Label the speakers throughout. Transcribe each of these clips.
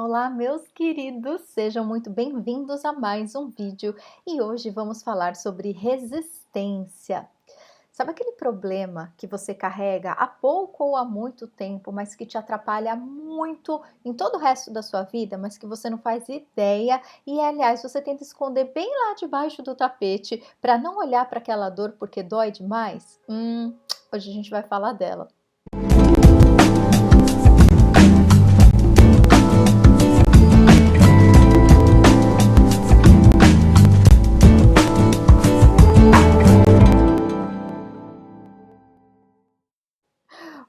Speaker 1: Olá, meus queridos, sejam muito bem-vindos a mais um vídeo e hoje vamos falar sobre resistência. Sabe aquele problema que você carrega há pouco ou há muito tempo, mas que te atrapalha muito em todo o resto da sua vida, mas que você não faz ideia e, aliás, você tenta esconder bem lá debaixo do tapete para não olhar para aquela dor porque dói demais? Hoje a gente vai falar dela.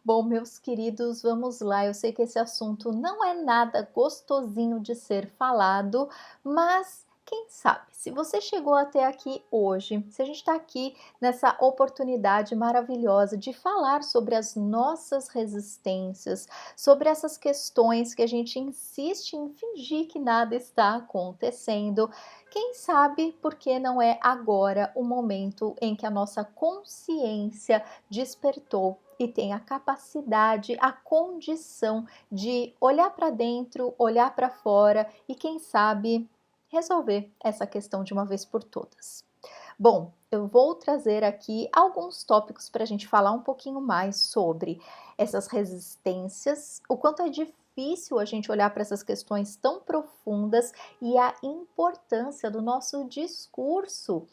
Speaker 1: Bom, meus queridos, vamos lá. Eu sei que esse assunto não é nada gostosinho de ser falado, mas quem sabe, se você chegou até aqui hoje, se a gente está aqui nessa oportunidade maravilhosa de falar sobre as nossas resistências, sobre essas questões que a gente insiste em fingir que nada está acontecendo, quem sabe porque não é agora o momento em que a nossa consciência despertou e tem a capacidade, a condição de olhar para dentro, olhar para fora e, quem sabe, resolver essa questão de uma vez por todas. Bom, eu vou trazer aqui alguns tópicos para a gente falar um pouquinho mais sobre essas resistências, o quanto é difícil a gente olhar para essas questões tão profundas e a importância do nosso discurso.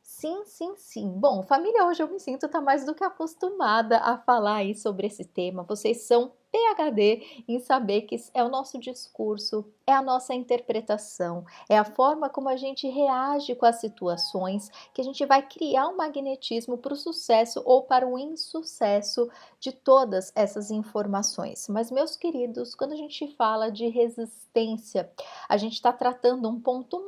Speaker 1: Sim, sim, sim. Bom, família, hoje eu me sinto tá mais do que acostumada a falar aí sobre esse tema. Vocês são PhD em saber que é o nosso discurso, é a nossa interpretação, é a forma como a gente reage com as situações que a gente vai criar um magnetismo para o sucesso ou para o insucesso de todas essas informações. Mas, meus queridos, quando a gente fala de resistência, a gente está tratando um ponto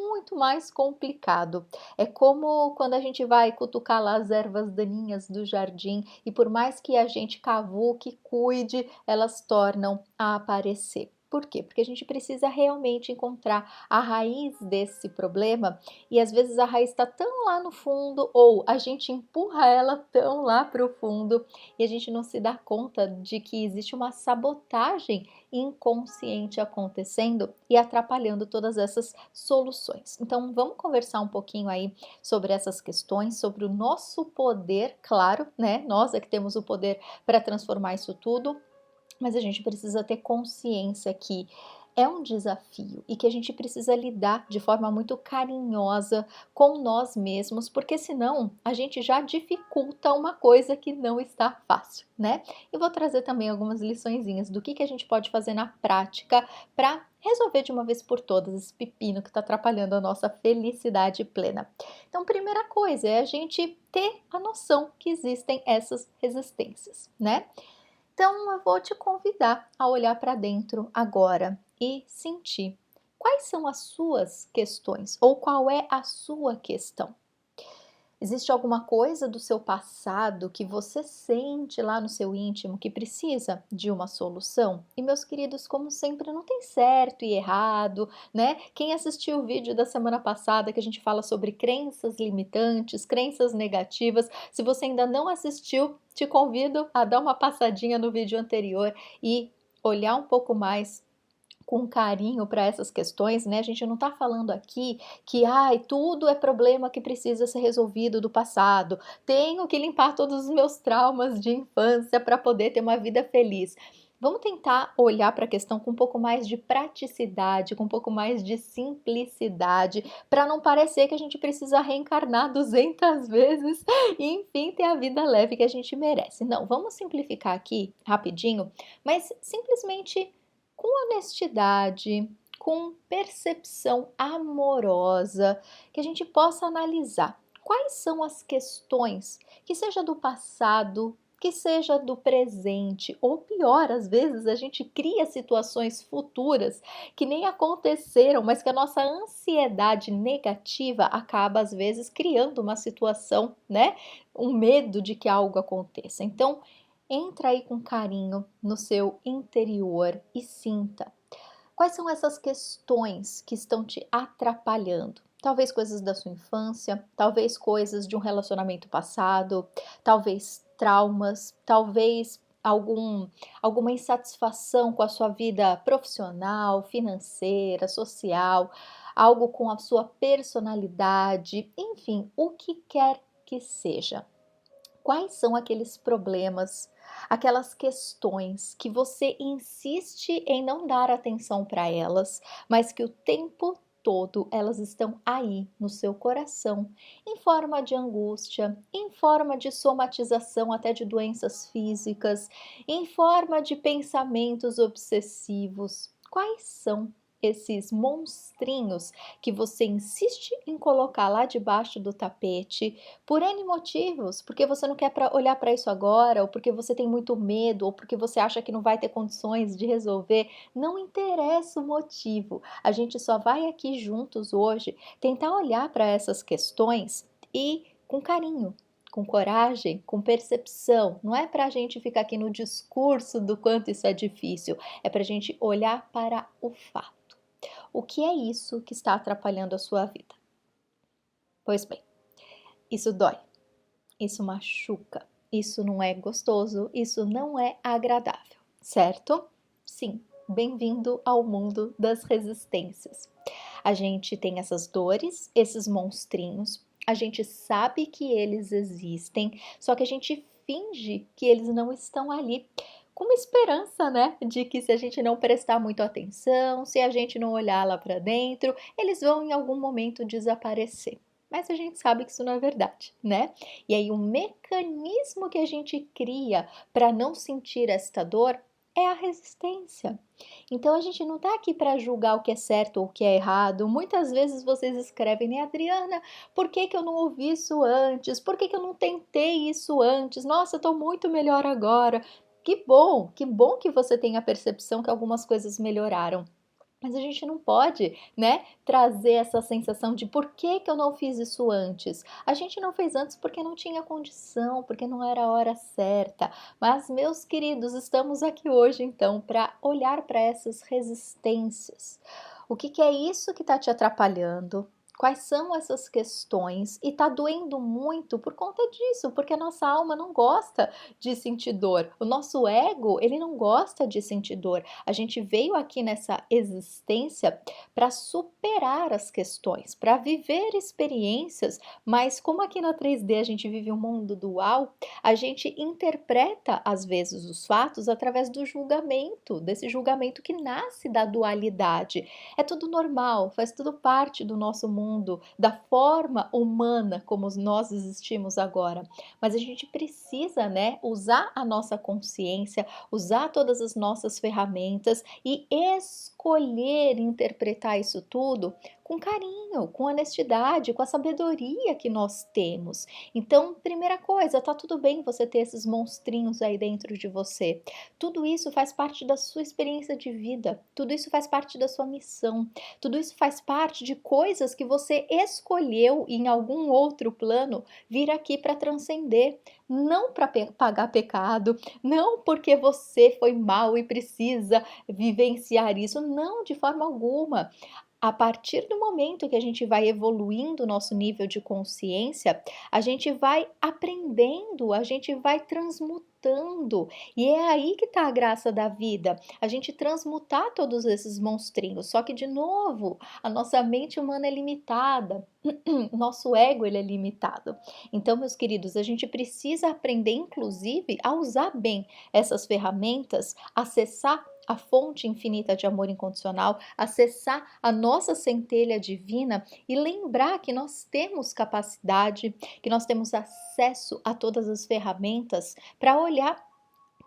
Speaker 1: muito mais complicado. É como quando a gente vai cutucar lá as ervas daninhas do jardim e por mais que a gente cavuque, cuide, elas tornam a aparecer. Por quê? Porque a gente precisa realmente encontrar a raiz desse problema e às vezes a raiz está tão lá no fundo ou a gente empurra ela tão lá para o fundo e a gente não se dá conta de que existe uma sabotagem inconsciente acontecendo e atrapalhando todas essas soluções. Então, vamos conversar um pouquinho aí sobre essas questões, sobre o nosso poder, claro, né? Nós é que temos o poder para transformar isso tudo, mas a gente precisa ter consciência que é um desafio e que a gente precisa lidar de forma muito carinhosa com nós mesmos, porque senão a gente já dificulta uma coisa que não está fácil, né? Eu vou trazer também algumas liçõezinhas do que a gente pode fazer na prática para resolver de uma vez por todas esse pepino que está atrapalhando a nossa felicidade plena. Então, primeira coisa é a gente ter a noção que existem essas resistências, né? Então, eu vou te convidar a olhar para dentro agora e sentir quais são as suas questões ou qual é a sua questão. Existe alguma coisa do seu passado que você sente lá no seu íntimo que precisa de uma solução? E meus queridos, como sempre, não tem certo e errado, né? Quem assistiu o vídeo da semana passada que a gente fala sobre crenças limitantes, crenças negativas, se você ainda não assistiu, te convido a dar uma passadinha no vídeo anterior e olhar um pouco mais com carinho para essas questões, né? A gente não está falando aqui que tudo é problema que precisa ser resolvido do passado. Tenho que limpar todos os meus traumas de infância para poder ter uma vida feliz. Vamos tentar olhar para a questão com um pouco mais de praticidade, com um pouco mais de simplicidade, para não parecer que a gente precisa reencarnar 200 vezes e, enfim, ter a vida leve que a gente merece. Não, vamos simplificar aqui rapidinho, mas simplesmente com honestidade, com percepção amorosa, que a gente possa analisar quais são as questões, que seja do passado, que seja do presente, ou pior, às vezes a gente cria situações futuras que nem aconteceram, mas que a nossa ansiedade negativa acaba às vezes criando uma situação, né? Um medo de que algo aconteça. Então, entra aí com carinho no seu interior e sinta quais são essas questões que estão te atrapalhando. Talvez coisas da sua infância, talvez coisas de um relacionamento passado, talvez traumas, talvez algum, alguma insatisfação com a sua vida profissional, financeira, social, algo com a sua personalidade, enfim, o que quer que seja. Quais são aqueles problemas, aquelas questões que você insiste em não dar atenção para elas, mas que o tempo todo elas estão aí no seu coração, em forma de angústia, em forma de somatização até de doenças físicas, em forma de pensamentos obsessivos? Quais são esses monstrinhos que você insiste em colocar lá debaixo do tapete por N motivos, porque você não quer olhar para isso agora, ou porque você tem muito medo, ou porque você acha que não vai ter condições de resolver, não interessa o motivo. A gente só vai aqui juntos hoje tentar olhar para essas questões e com carinho, com coragem, com percepção. Não é para a gente ficar aqui no discurso do quanto isso é difícil, é para a gente olhar para o fato. O que é isso que está atrapalhando a sua vida? Pois bem, isso dói. Isso machuca, isso não é gostoso, isso não é agradável, certo? Sim, bem-vindo ao mundo das resistências. A gente tem essas dores, esses monstrinhos, a gente sabe que eles existem, só que a gente finge que eles não estão ali, com uma esperança, né, de que se a gente não prestar muito atenção, se a gente não olhar lá para dentro, eles vão em algum momento desaparecer. Mas a gente sabe que isso não é verdade, né? E aí o mecanismo que a gente cria para não sentir esta dor é a resistência. Então a gente não está aqui para julgar o que é certo ou o que é errado. Muitas vezes vocês escrevem, né, Adriana, por que que eu não ouvi isso antes? Por que que eu não tentei isso antes? Nossa, eu estou muito melhor agora. Que bom que você tem a percepção que algumas coisas melhoraram. Mas a gente não pode, né, trazer essa sensação de por que que eu não fiz isso antes. A gente não fez antes porque não tinha condição, porque não era a hora certa. Mas, meus queridos, estamos aqui hoje então para olhar para essas resistências. O que que é isso que está te atrapalhando? Quais são essas questões? E tá doendo muito por conta disso, porque a nossa alma não gosta de sentir dor. O nosso ego, ele não gosta de sentir dor. A gente veio aqui nessa existência para superar as questões, para viver experiências, mas como aqui na 3D a gente vive um mundo dual, a gente interpreta às vezes os fatos através do julgamento, desse julgamento que nasce da dualidade. É tudo normal, faz tudo parte do nosso mundo, da forma humana como nós existimos agora. Mas a gente precisa, né, usar a nossa consciência, usar todas as nossas ferramentas e escolher interpretar isso tudo com carinho, com honestidade, com a sabedoria que nós temos. Então, primeira coisa, tá tudo bem você ter esses monstrinhos aí dentro de você. Tudo isso faz parte da sua experiência de vida, tudo isso faz parte da sua missão, tudo isso faz parte de coisas que você escolheu em algum outro plano vir aqui para transcender, não para pagar pecado, não porque você foi mal e precisa vivenciar isso, não, de forma alguma. A partir do momento que a gente vai evoluindo o nosso nível de consciência, a gente vai aprendendo, a gente vai transmutando. E é aí que está a graça da vida, a gente transmutar todos esses monstrinhos. Só que, de novo, a nossa mente humana é limitada, nosso ego ele é limitado. Então, meus queridos, a gente precisa aprender, inclusive, a usar bem essas ferramentas, acessar a fonte infinita de amor incondicional, acessar a nossa centelha divina e lembrar que nós temos capacidade, que nós temos acesso a todas as ferramentas para olhar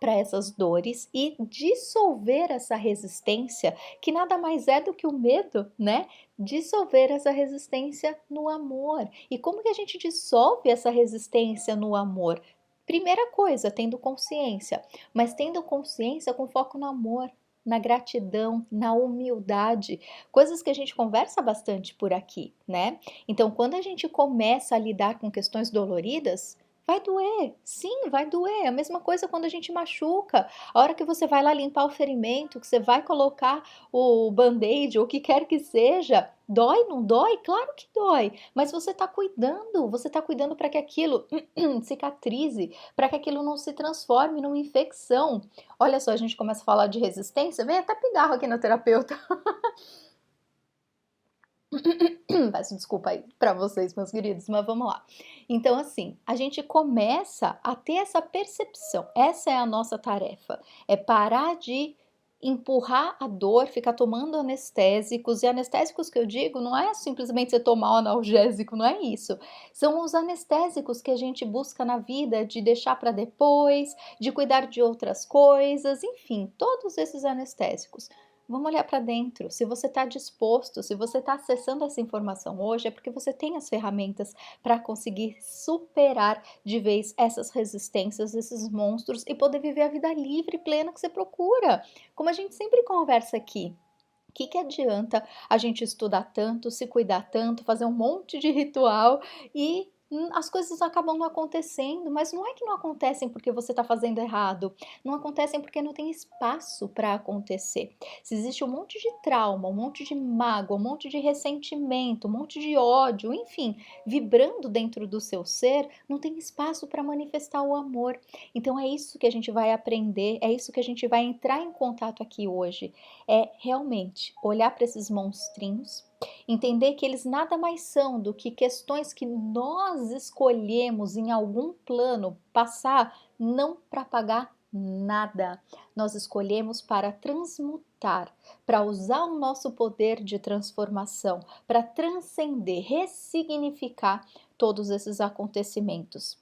Speaker 1: para essas dores e dissolver essa resistência, que nada mais é do que o medo, né? Dissolver essa resistência no amor. E como que a gente dissolve essa resistência no amor? Primeira coisa, tendo consciência, mas tendo consciência com foco no amor, na gratidão, na humildade, coisas que a gente conversa bastante por aqui, né? Então, quando a gente começa a lidar com questões doloridas, Vai doer, sim, vai doer. É a mesma coisa quando a gente machuca. A hora que você vai lá limpar o ferimento, que você vai colocar o band-aid ou o que quer que seja, dói, não dói? Claro que dói. Mas você tá cuidando para que aquilo cicatrize, para que aquilo não se transforme numa infecção. Olha só, a gente começa a falar de resistência, vem até pigarro aqui na terapeuta. Peço desculpa aí para vocês, meus queridos, mas vamos lá. Então, assim, a gente começa a ter essa percepção. Essa é a nossa tarefa. É parar de empurrar a dor, ficar tomando anestésicos. E anestésicos que eu digo não é simplesmente você tomar um analgésico, não é isso. São os anestésicos que a gente busca na vida de deixar para depois, de cuidar de outras coisas, enfim, todos esses anestésicos. Vamos olhar para dentro. Se você está disposto, se você está acessando essa informação hoje, é porque você tem as ferramentas para conseguir superar de vez essas resistências, esses monstros e poder viver a vida livre e plena que você procura. Como a gente sempre conversa aqui. O que adianta a gente estudar tanto, se cuidar tanto, fazer um monte de ritual e as coisas acabam não acontecendo, mas não é que não acontecem porque você está fazendo errado, não acontecem porque não tem espaço para acontecer. Se existe um monte de trauma, um monte de mágoa, um monte de ressentimento, um monte de ódio, enfim, vibrando dentro do seu ser, não tem espaço para manifestar o amor. Então é isso que a gente vai aprender, é isso que a gente vai entrar em contato aqui hoje. É realmente olhar para esses monstrinhos, entender que eles nada mais são do que questões que nós escolhemos em algum plano passar não para pagar nada. Nós escolhemos para transmutar, para usar o nosso poder de transformação, para transcender, ressignificar todos esses acontecimentos.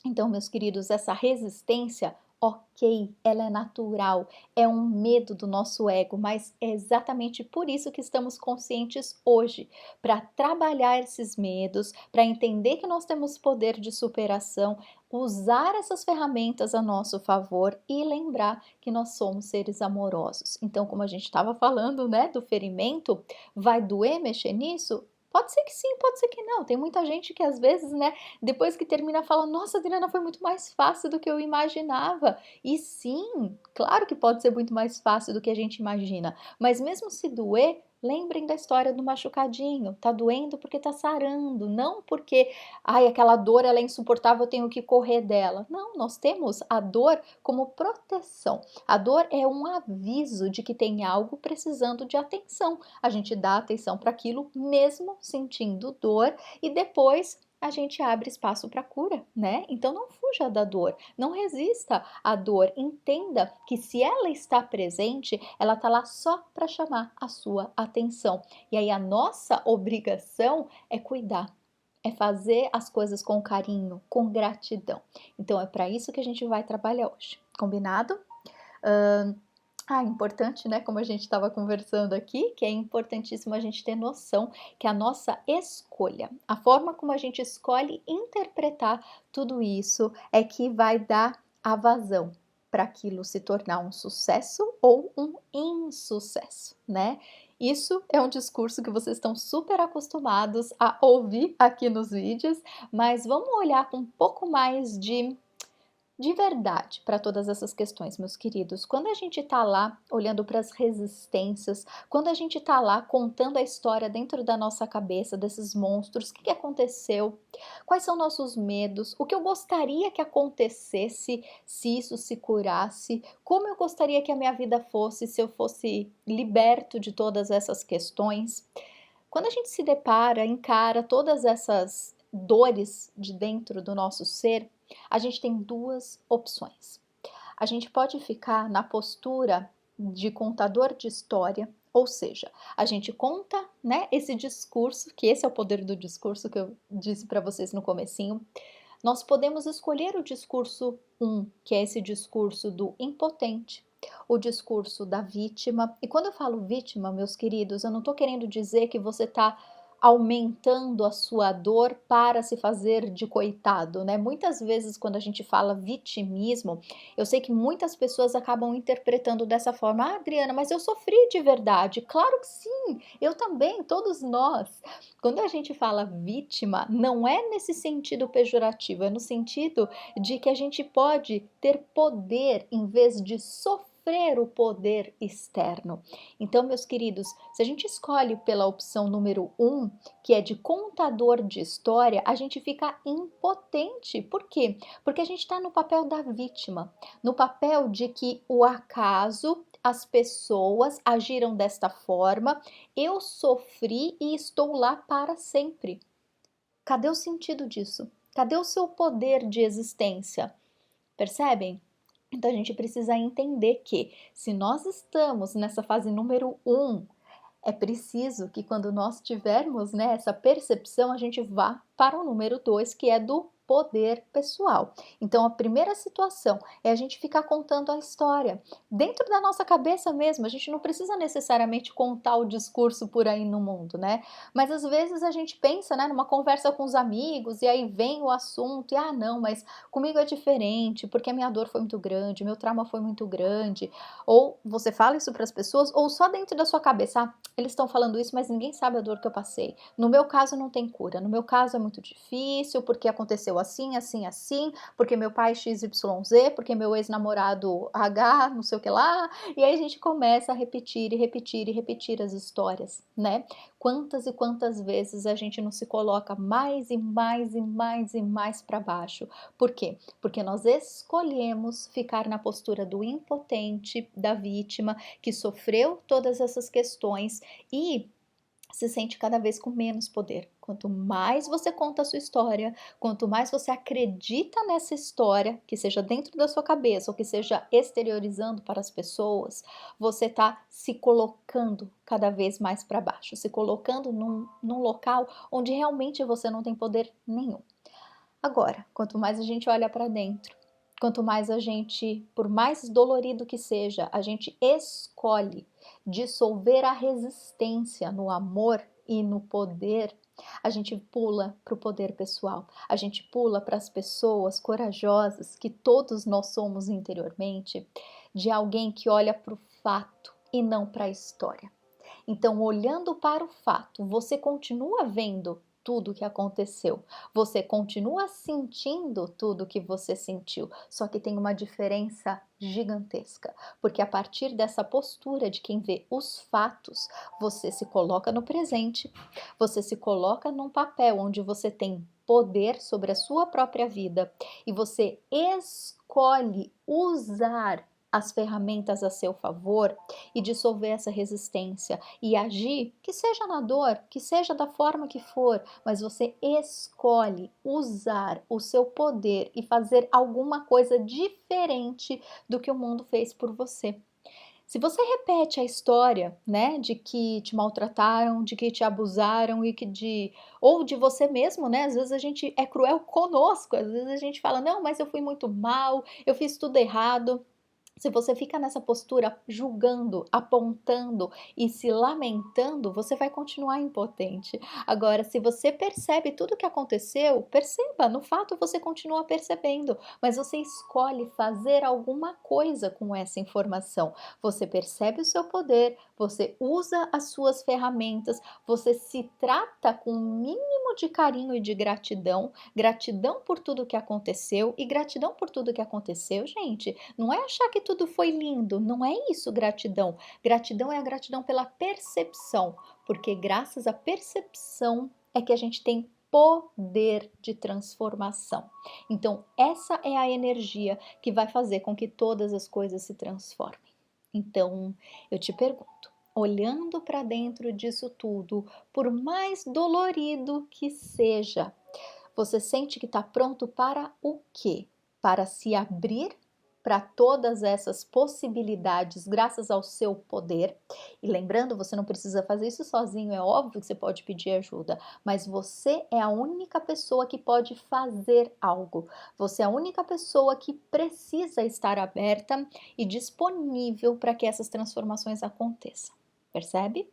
Speaker 1: Então, meus queridos, essa resistência, ok, ela é natural, é um medo do nosso ego, mas é exatamente por isso que estamos conscientes hoje, para trabalhar esses medos, para entender que nós temos poder de superação, usar essas ferramentas a nosso favor e lembrar que nós somos seres amorosos. Então, como a gente estava falando, né, do ferimento, vai doer mexer nisso? Pode ser que sim, pode ser que não. Tem muita gente que às vezes, né, depois que termina fala: "Nossa, Adriana, foi muito mais fácil do que eu imaginava". E sim, claro que pode ser muito mais fácil do que a gente imagina, mas mesmo se doer, lembrem da história do machucadinho, tá doendo porque tá sarando, não porque, ai, aquela dor ela é insuportável, eu tenho que correr dela. Não, nós temos a dor como proteção. A dor é um aviso de que tem algo precisando de atenção. A gente dá atenção para aquilo mesmo sentindo dor e depois a gente abre espaço para cura, né? Então não fuja da dor, não resista à dor, entenda que se ela está presente, ela está lá só para chamar a sua atenção. E aí a nossa obrigação é cuidar, é fazer as coisas com carinho, com gratidão. Então é para isso que a gente vai trabalhar hoje, combinado? Importante, né, como a gente estava conversando aqui, que é importantíssimo a gente ter noção que a nossa escolha, a forma como a gente escolhe interpretar tudo isso é que vai dar a vazão para aquilo se tornar um sucesso ou um insucesso, né? Isso é um discurso que vocês estão super acostumados a ouvir aqui nos vídeos, mas vamos olhar com um pouco mais de verdade para todas essas questões, meus queridos. Quando a gente está lá olhando para as resistências, quando a gente está lá contando a história dentro da nossa cabeça desses monstros, o que aconteceu, quais são nossos medos, o que eu gostaria que acontecesse se isso se curasse, como eu gostaria que a minha vida fosse se eu fosse liberto de todas essas questões. Quando a gente se depara, encara todas essas dores de dentro do nosso ser, a gente tem duas opções. A gente pode ficar na postura de contador de história, ou seja, a gente conta, né, esse discurso, que esse é o poder do discurso que eu disse para vocês no comecinho. Nós podemos escolher o discurso 1, que é esse discurso do impotente, o discurso da vítima. E quando eu falo vítima, meus queridos, eu não estou querendo dizer que você está aumentando a sua dor para se fazer de coitado, né? Muitas vezes quando a gente fala vitimismo, eu sei que muitas pessoas acabam interpretando dessa forma: "Ah, Adriana, mas eu sofri de verdade". Claro que sim, eu também, todos nós. Quando a gente fala vítima, não é nesse sentido pejorativo, é no sentido de que a gente pode ter poder em vez de sofrer o poder externo. Então, meus queridos, se a gente escolhe pela opção número um, que é de contador de história, a gente fica impotente. Por quê? Porque a gente está no papel da vítima, no papel de que o acaso, as pessoas agiram desta forma, eu sofri e estou lá para sempre. Cadê o sentido disso? Cadê o seu poder de existência? Percebem? Então a gente precisa entender que se nós estamos nessa fase número um, é preciso que quando nós tivermos, né, essa percepção, a gente vá para o número 2, que é do poder pessoal. Então, a primeira situação é a gente ficar contando a história dentro da nossa cabeça mesmo. A gente não precisa necessariamente contar o discurso por aí no mundo, né? Mas às vezes a gente pensa, né, numa conversa com os amigos e aí vem o assunto e não, mas comigo é diferente, porque a minha dor foi muito grande, meu trauma foi muito grande. Ou você fala isso para as pessoas, ou só dentro da sua cabeça, eles estão falando isso, mas ninguém sabe a dor que eu passei. No meu caso não tem cura, no meu caso é muito difícil, porque aconteceu assim, assim, assim, porque meu pai XYZ, porque meu ex-namorado H, não sei o que lá, e aí a gente começa a repetir e repetir e repetir as histórias, né? Quantas e quantas vezes a gente não se coloca mais e mais e mais e mais para baixo? Por quê? Porque nós escolhemos ficar na postura do impotente, da vítima, que sofreu todas essas questões e se sente cada vez com menos poder. Quanto mais você conta a sua história, quanto mais você acredita nessa história, que seja dentro da sua cabeça ou que seja exteriorizando para as pessoas, você está se colocando cada vez mais para baixo, se colocando num local onde realmente você não tem poder nenhum. Agora, quanto mais a gente olha para dentro, quanto mais a gente, por mais dolorido que seja, a gente escolhe dissolver a resistência no amor e no poder, a gente pula para o poder pessoal, a gente pula para as pessoas corajosas que todos nós somos interiormente, de alguém que olha para o fato e não para a história. Então, olhando para o fato, você continua vendo tudo o que aconteceu, você continua sentindo tudo o que você sentiu, só que tem uma diferença gigantesca, porque a partir dessa postura de quem vê os fatos, você se coloca no presente, você se coloca num papel onde você tem poder sobre a sua própria vida e você escolhe usar as ferramentas a seu favor e dissolver essa resistência e agir, que seja na dor, que seja da forma que for, mas você escolhe usar o seu poder e fazer alguma coisa diferente do que o mundo fez por você. Se você repete a história, né, de que te maltrataram, de que te abusaram e que ou de você mesmo, né? Às vezes a gente é cruel conosco, às vezes a gente fala: "Não, mas eu fui muito mal, eu fiz tudo errado". Se você fica nessa postura julgando, apontando e se lamentando, você vai continuar impotente. Agora, se você percebe tudo o que aconteceu, perceba, no fato você continua percebendo, mas você escolhe fazer alguma coisa com essa informação. Você percebe o seu poder, você usa as suas ferramentas, você se trata com um mínimo de carinho e de gratidão, gratidão por tudo que aconteceu e gratidão por tudo que aconteceu, gente. Não é achar que tudo foi lindo, não é isso gratidão. Gratidão é a gratidão pela percepção, porque graças à percepção é que a gente tem poder de transformação. Então, essa é a energia que vai fazer com que todas as coisas se transformem. Então, eu te pergunto, olhando para dentro disso tudo, por mais dolorido que seja, você sente que está pronto para o quê? Para se abrir para todas essas possibilidades graças ao seu poder. E lembrando, você não precisa fazer isso sozinho, é óbvio que você pode pedir ajuda, mas você é a única pessoa que pode fazer algo. Você é a única pessoa que precisa estar aberta e disponível para que essas transformações aconteçam. Percebe?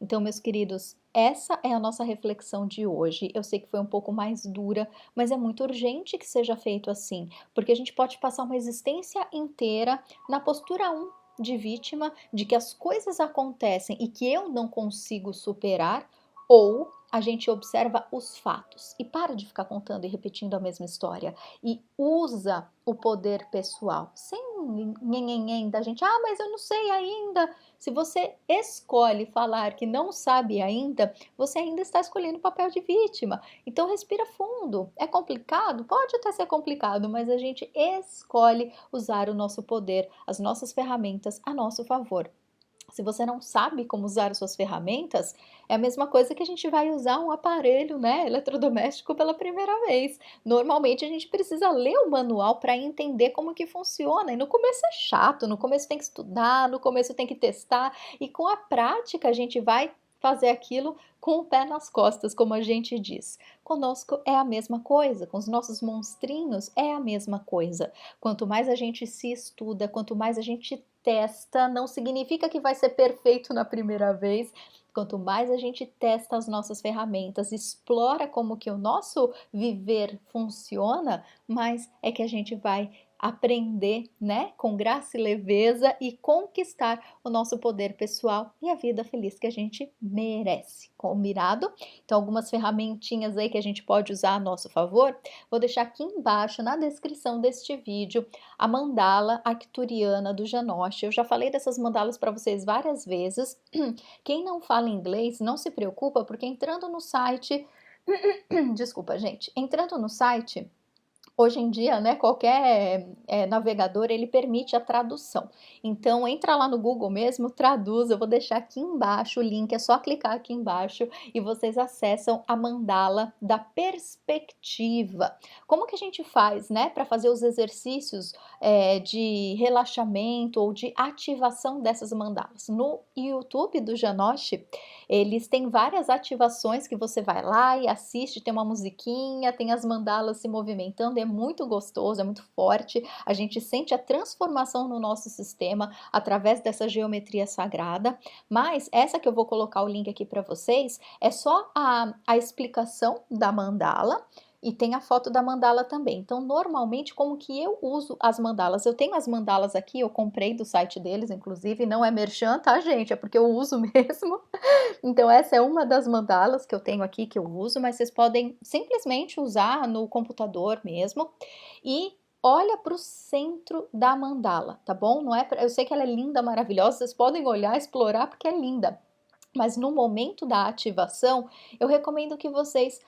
Speaker 1: Então, meus queridos, essa é a nossa reflexão de hoje. Eu sei que foi um pouco mais dura, mas é muito urgente que seja feito assim, porque a gente pode passar uma existência inteira na postura um de vítima, de que as coisas acontecem e que eu não consigo superar, ou a gente observa os fatos e para de ficar contando e repetindo a mesma história e usa o poder pessoal, sem nhenhenhen da gente, mas eu não sei ainda. Se você escolhe falar que não sabe ainda, você ainda está escolhendo o papel de vítima. Então respira fundo. É complicado? Pode até ser complicado, mas a gente escolhe usar o nosso poder, as nossas ferramentas a nosso favor. Se você não sabe como usar as suas ferramentas, é a mesma coisa que a gente vai usar um aparelho, né, eletrodoméstico pela primeira vez. Normalmente a gente precisa ler o manual para entender como que funciona. E no começo é chato, no começo tem que estudar, no começo tem que testar, e com a prática a gente vai fazer aquilo com o pé nas costas, como a gente diz. Conosco é a mesma coisa, com os nossos monstrinhos é a mesma coisa. Quanto mais a gente se estuda, quanto mais a gente testa, não significa que vai ser perfeito na primeira vez. Quanto mais a gente testa as nossas ferramentas, explora como que o nosso viver funciona, mais é que a gente vai aprender, né, com graça e leveza e conquistar o nosso poder pessoal e a vida feliz que a gente merece. Combinado? Então, algumas ferramentinhas aí que a gente pode usar a nosso favor, vou deixar aqui embaixo na descrição deste vídeo a mandala arcturiana do Janosch. Eu já falei dessas mandalas para vocês várias vezes. Quem não fala inglês, não se preocupa, porque entrando no site, desculpa, gente, entrando no site, hoje em dia, né, qualquer navegador ele permite a tradução. Então entra lá no Google mesmo, traduz. Eu vou deixar aqui embaixo o link, é só clicar aqui embaixo e vocês acessam a mandala da perspectiva. Como que a gente faz, né, para fazer os exercícios de relaxamento ou de ativação dessas mandalas? No YouTube do Janosch, eles têm várias ativações que você vai lá e assiste, tem uma musiquinha, tem as mandalas se movimentando, é muito gostoso, é muito forte, a gente sente a transformação no nosso sistema através dessa geometria sagrada, mas essa que eu vou colocar o link aqui para vocês é só a explicação da mandala, e tem a foto da mandala também. Então, normalmente, como que eu uso as mandalas? Eu tenho as mandalas aqui, eu comprei do site deles, inclusive, não é merchan, tá, gente? É porque eu uso mesmo. Então, essa é uma das mandalas que eu tenho aqui, que eu uso, mas vocês podem simplesmente usar no computador mesmo. E olha para o centro da mandala, tá bom? Não é eu sei que ela é linda, maravilhosa, vocês podem olhar, explorar, porque é linda. Mas no momento da ativação, eu recomendo que vocês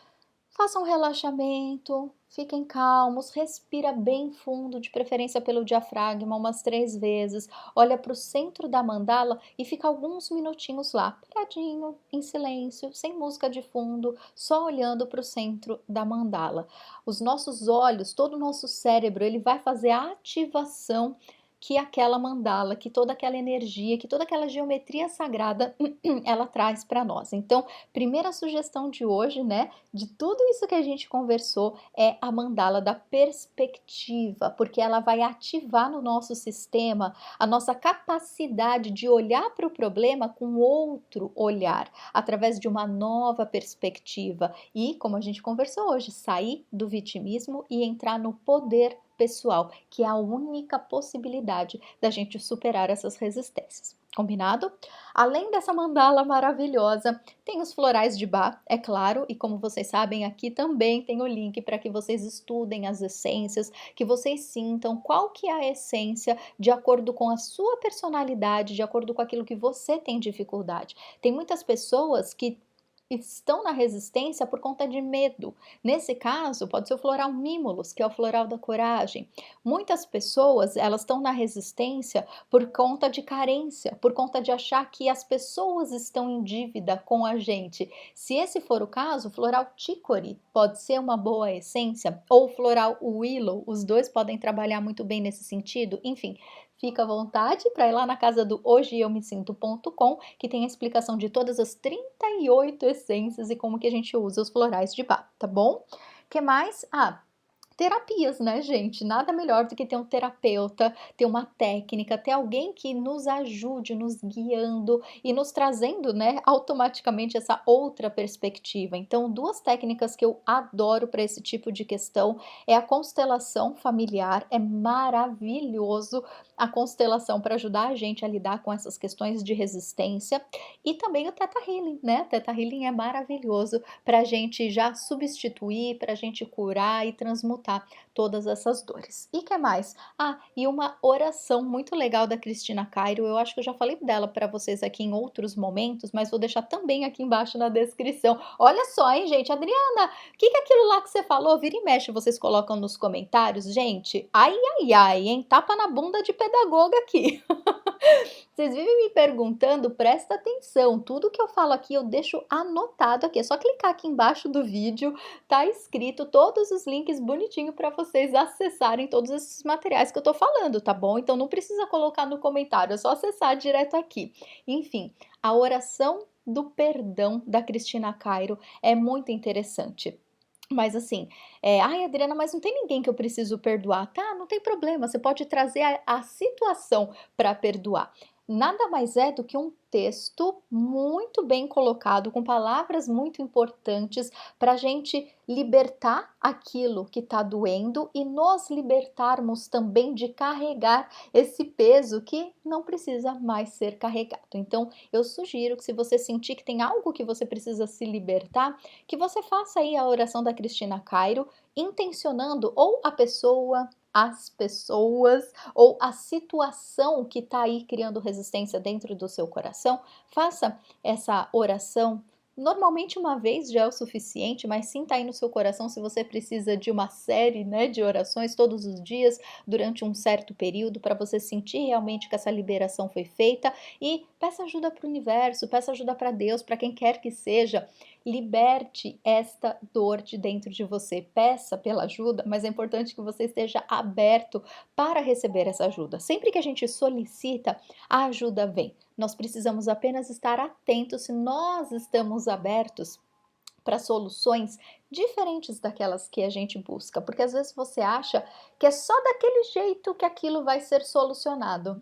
Speaker 1: faça um relaxamento, fiquem calmos, respira bem fundo, de preferência pelo diafragma, umas 3 vezes. Olha para o centro da mandala e fica alguns minutinhos lá, paradinho, em silêncio, sem música de fundo, só olhando para o centro da mandala. Os nossos olhos, todo o nosso cérebro, ele vai fazer a ativação que aquela mandala, que toda aquela energia, que toda aquela geometria sagrada ela traz para nós. Então, primeira sugestão de hoje, né, de tudo isso que a gente conversou, é a mandala da perspectiva, porque ela vai ativar no nosso sistema a nossa capacidade de olhar para o problema com outro olhar, através de uma nova perspectiva e, como a gente conversou hoje, sair do vitimismo e entrar no poder pessoal, que é a única possibilidade da gente superar essas resistências. Combinado? Além dessa mandala maravilhosa, tem os florais de Bach, é claro, e como vocês sabem, aqui também tem o link para que vocês estudem as essências, que vocês sintam qual que é a essência de acordo com a sua personalidade, de acordo com aquilo que você tem dificuldade. Tem muitas pessoas que estão na resistência por conta de medo. Nesse caso, pode ser o floral Mimulus, que é o floral da coragem. Muitas pessoas, elas estão na resistência por conta de carência, por conta de achar que as pessoas estão em dívida com a gente. Se esse for o caso, o floral Chicory pode ser uma boa essência, ou o floral Willow, os dois podem trabalhar muito bem nesse sentido. Enfim, fica à vontade para ir lá na casa do hojeeummesinto.com, que tem a explicação de todas as 38 essências e como que a gente usa os florais de Bach, tá bom? Que mais? terapias, né, gente? Nada melhor do que ter um terapeuta, ter uma técnica, ter alguém que nos ajude, nos guiando e nos trazendo, né, automaticamente essa outra perspectiva. Então, duas técnicas que eu adoro para esse tipo de questão é a constelação familiar, é maravilhoso a constelação para ajudar a gente a lidar com essas questões de resistência, e também o Theta Healing, né? O Theta Healing é maravilhoso para a gente já substituir, para a gente curar e transmutar todas essas dores. E que mais? Ah, e uma oração muito legal da Cristina Cairo, eu acho que eu já falei dela para vocês aqui em outros momentos, mas vou deixar também aqui embaixo na descrição. Olha só, hein, gente? Adriana, o que é aquilo lá que você falou? Vira e mexe, vocês colocam nos comentários, gente. Ai, ai, ai, hein? Tapa na bunda de pedagoga aqui. Vocês vivem me perguntando, presta atenção, tudo que eu falo aqui eu deixo anotado aqui, é só clicar aqui embaixo do vídeo, tá escrito todos os links bonitinho para vocês acessarem todos esses materiais que eu tô falando, tá bom? Então não precisa colocar no comentário, é só acessar direto aqui. Enfim, a oração do perdão da Cristina Cairo é muito interessante. Mas assim, ai Adriana, mas não tem ninguém que eu preciso perdoar. Tá, não tem problema, você pode trazer a situação para perdoar. Nada mais é do que um texto muito bem colocado, com palavras muito importantes para a gente libertar aquilo que está doendo e nos libertarmos também de carregar esse peso que não precisa mais ser carregado. Então, eu sugiro que se você sentir que tem algo que você precisa se libertar, que você faça aí a oração da Cristina Cairo, intencionando ou a pessoa, as pessoas ou a situação que está aí criando resistência dentro do seu coração. Faça essa oração. Normalmente uma vez já é o suficiente, mas sinta aí no seu coração se você precisa de uma série, né, de orações todos os dias durante um certo período para você sentir realmente que essa liberação foi feita, e peça ajuda para o universo, peça ajuda para Deus, para quem quer que seja. Liberte esta dor de dentro de você. Peça pela ajuda, mas é importante que você esteja aberto para receber essa ajuda. Sempre que a gente solicita, a ajuda vem. Nós precisamos apenas estar atentos se nós estamos abertos para soluções diferentes daquelas que a gente busca, porque às vezes você acha que é só daquele jeito que aquilo vai ser solucionado.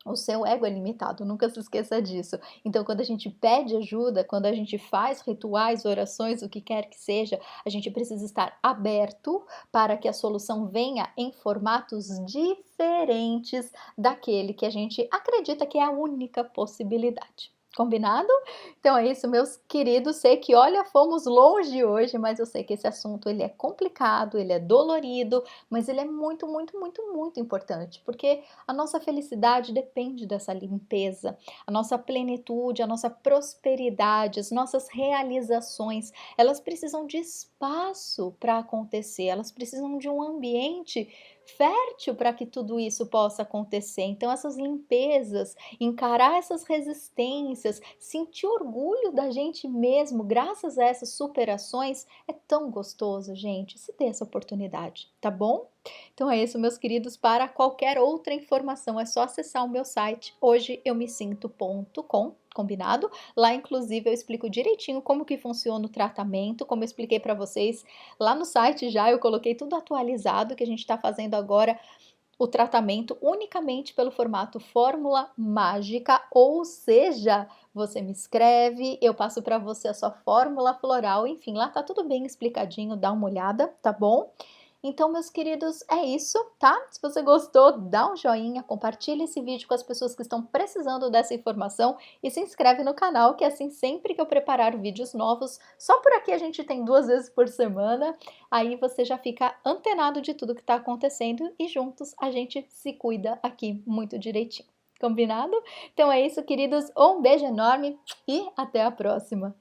Speaker 1: O seu ego é limitado, nunca se esqueça disso. Então, quando a gente pede ajuda, quando a gente faz rituais, orações, o que quer que seja, a gente precisa estar aberto para que a solução venha em formatos diferentes daquele que a gente acredita que é a única possibilidade. Combinado? Então é isso, meus queridos. Sei que, olha, fomos longe hoje, mas eu sei que esse assunto ele é complicado, ele é dolorido, mas ele é muito, muito, muito, muito importante, porque a nossa felicidade depende dessa limpeza, a nossa plenitude, a nossa prosperidade, as nossas realizações, elas precisam de espaço para acontecer, elas precisam de um ambiente fértil para que tudo isso possa acontecer. Então, essas limpezas, encarar essas resistências, sentir orgulho da gente mesmo, graças a essas superações, é tão gostoso, gente. Se dê essa oportunidade, tá bom? Então é isso, meus queridos. Para qualquer outra informação, é só acessar o meu site hojeumesinto.com. Combinado? Lá, inclusive, eu explico direitinho como que funciona o tratamento, como eu expliquei para vocês lá no site já, eu coloquei tudo atualizado, que a gente está fazendo agora o tratamento unicamente pelo formato fórmula mágica, ou seja, você me escreve, eu passo para você a sua fórmula floral, enfim, lá tá tudo bem explicadinho, dá uma olhada, tá bom? Então, meus queridos, é isso, tá? Se você gostou, dá um joinha, compartilha esse vídeo com as pessoas que estão precisando dessa informação e se inscreve no canal, que assim, sempre que eu preparar vídeos novos, só por aqui a gente tem 2 vezes por semana, aí você já fica antenado de tudo que está acontecendo e juntos a gente se cuida aqui muito direitinho. Combinado? Então é isso, queridos. Um beijo enorme e até a próxima!